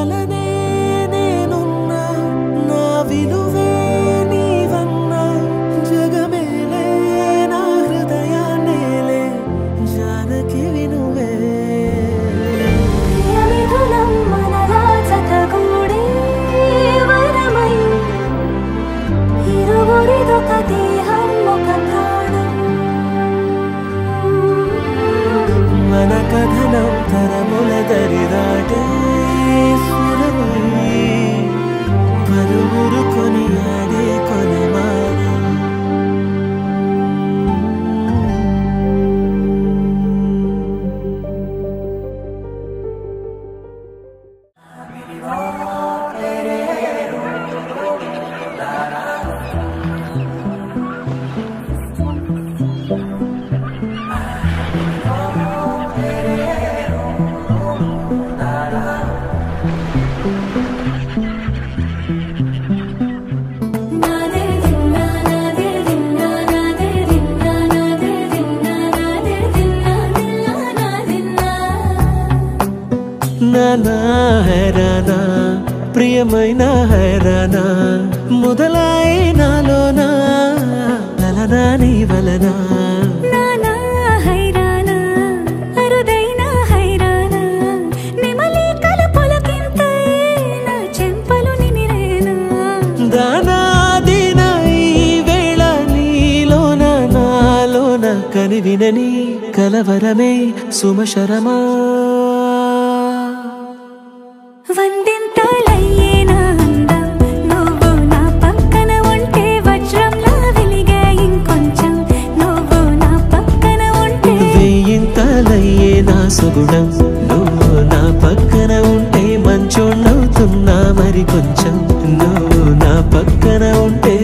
వలనే నేనున్నా నా విలువే నీవన్నా జగమేలే నా హృదయాన్నేలే జానకి వినువే మన కథనం తరముల దరిదాటే స్వరమై పలువురు కొనియాడే కొనమారు నానా హైరానా ప్రియమైన హైరానా మొదలాయి నాలోనా లలనా నీ వలనా నానా హైరానా అరుదైన హైరానా నెమలి కలపులకింతై నా చెంపలు నిమిరేనా దానాదిన ఈ వేళ నీలోన నాలోన కనివినని కలవరమే సుమశరమా వందింతలయ్యేనా అందం నువ్వు నా పక్కన ఉంటే వజ్రంలా వెలిగే ఇంకొంచెం నువ్వు నా పక్కన ఉంటే వెయ్యింతలయ్యే నా సుగుణం నువ్వు నా పక్కన ఉంటే మంచోణ్ణవుతున్నా మరి కొంచెం నువ్వు నా పక్కన ఉంటే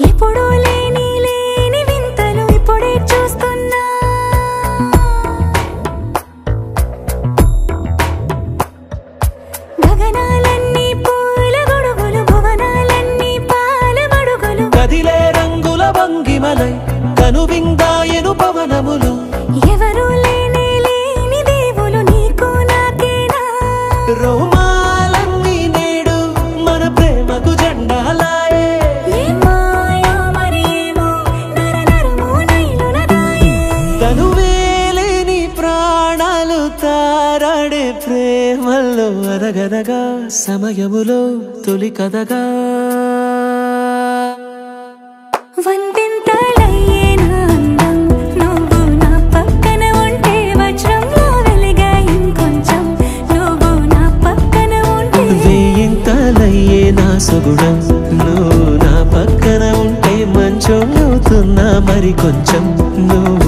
ఎప్పుడూ లేని వింతలు ఇప్పుడే చూస్తున్నా గగనాలన్నీ పూల గొడుగులు భువనాలన్నీ పాల మడుగులు కదిలే రంగుల భంగిమలై కనువిందాయను పవనములు ఎవరూ లేని దేవులు నీకు నాకేనా రోమాలన్నీ నేడు మన ప్రేమకు జెండాలాయే తనువేలేని ప్రాణాలు తారాడే ప్రేమల్లో అరగనగా సమయములో తొలి కథగా వందింతలయ్యేనా అందం నువ్వు నా పక్కన ఉంటే వజ్రంలా వెలిగే ఇంకొంచెం నువ్వు నా పక్కన ఉంటే వెయ్యింతలయ్యే నా సుగుణం నువ్వు నా పక్కన ఉంటే మంచోణ్ణవుతున్నా మరి కొంచెం నువ్వు